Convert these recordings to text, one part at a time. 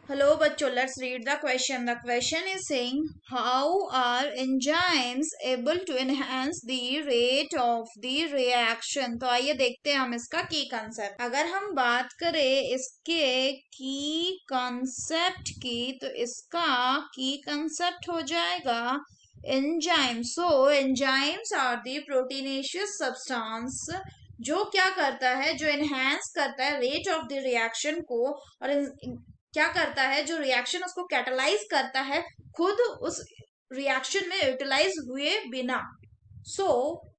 Hello, bachcho. Let's read the question. The question is saying, how are enzymes able to enhance the rate of the reaction? तो आइए देखते हैं हम इसका की कंसेप्ट। अगर हम बात करें इसके की कंसेप्ट की, तो इसका की कंसेप्ट हो जाएगा enzymes. So enzymes are the proteinaceous substance जो क्या करता है, जो एनहेंस करता है रेट ऑफ द रिएक्शन को, और क्या करता है, जो रिएक्शन उसको कैटलाइज करता है खुद उस रिएक्शन में यूटिलाइज हुए बिना। सो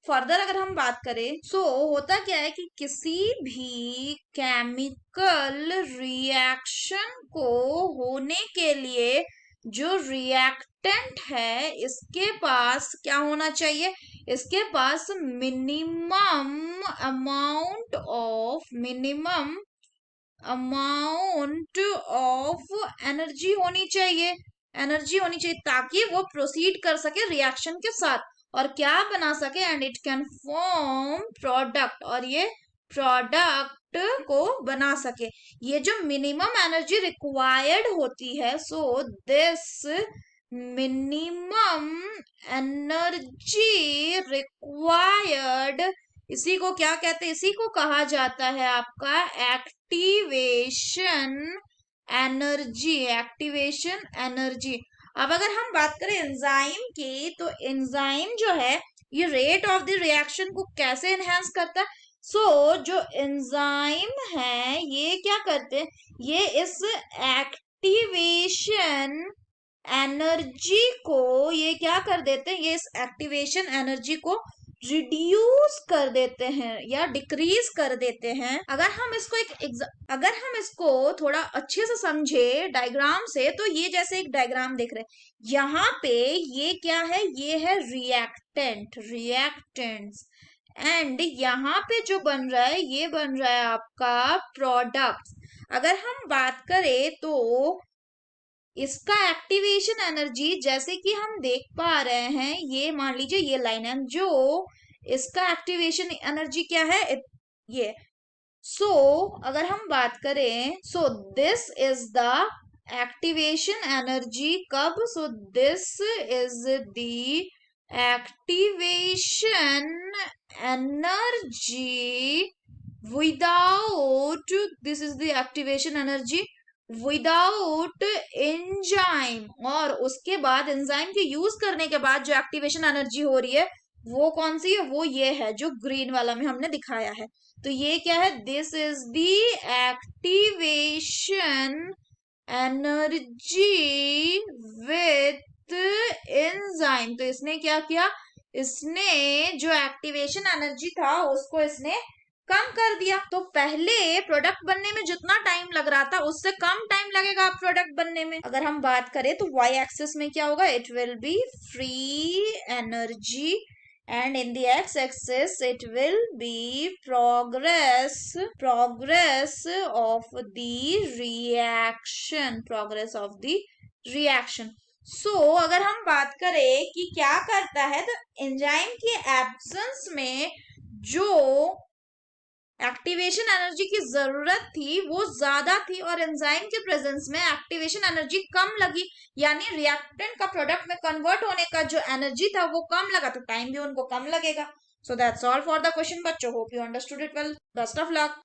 फर्दर अगर हम बात करें, होता क्या है कि किसी भी केमिकल रिएक्शन को होने के लिए जो रिएक्टेंट है इसके पास क्या होना चाहिए, इसके पास मिनिमम अमाउंट ऑफ एनर्जी होनी चाहिए ताकि वो प्रोसीड कर सके रिएक्शन के साथ और क्या बना सके, and it can form product, और ये प्रोडक्ट को बना सके। ये जो मिनिमम एनर्जी रिक्वायर्ड होती है, so this minimum energy required, इसी को क्या कहते हैं, इसी को कहा जाता है आपका एक्टिवेशन एनर्जी। अब अगर हम बात करें एंजाइम की, तो एंजाइम जो है ये रेट ऑफ द रिएक्शन को कैसे एनहांस करता है। जो एंजाइम है ये क्या करते हैं, ये इस एक्टिवेशन एनर्जी को ये क्या कर देते हैं, ये इस एक्टिवेशन एनर्जी को रिड्यूस कर देते हैं या डिक्रीज कर देते हैं। अगर हम इसको थोड़ा अच्छे से समझे डायग्राम से, तो ये जैसे एक डायग्राम देख रहे हैं, यहाँ पे ये क्या है, ये है रिएक्टेंट्स, एंड यहाँ पे जो बन रहा है ये बन रहा है आपका प्रोडक्ट्स। अगर हम बात करें तो इसका एक्टिवेशन एनर्जी जैसे कि हम देख पा रहे हैं, ये मान लीजिए ये लाइन है, जो इसका एक्टिवेशन एनर्जी क्या है, ये। अगर हम बात करें, this is the activation energy कब, this is the activation energy without, this is the activation energy without enzyme, और उसके बाद एंजाइम के यूज करने के बाद जो एक्टिवेशन एनर्जी हो रही है वो कौन सी है, वो ये है जो ग्रीन वाला में हमने दिखाया है। तो ये क्या है, this is the activation energy with enzyme. तो इसने क्या किया, इसने जो एक्टिवेशन एनर्जी था उसको इसने कम कर दिया। तो पहले प्रोडक्ट बनने में जितना टाइम लग रहा था उससे कम टाइम लगेगा प्रोडक्ट बनने में। अगर हम बात करें तो वाई एक्सिस में क्या होगा, it will be free energy, and in the x axis it will be progress of the reaction. अगर हम बात करें कि क्या करता है, तो एंजाइम की एब्सेंस में जो एक्टिवेशन एनर्जी की जरूरत थी वो ज्यादा थी, और एंजाइम के प्रेजेंस में एक्टिवेशन एनर्जी कम लगी, यानी रिएक्टेंट का प्रोडक्ट में कन्वर्ट होने का जो एनर्जी था वो कम लगा, तो टाइम भी उनको कम लगेगा। So that's all for the question बच्चों, hope you understood it well, best of luck.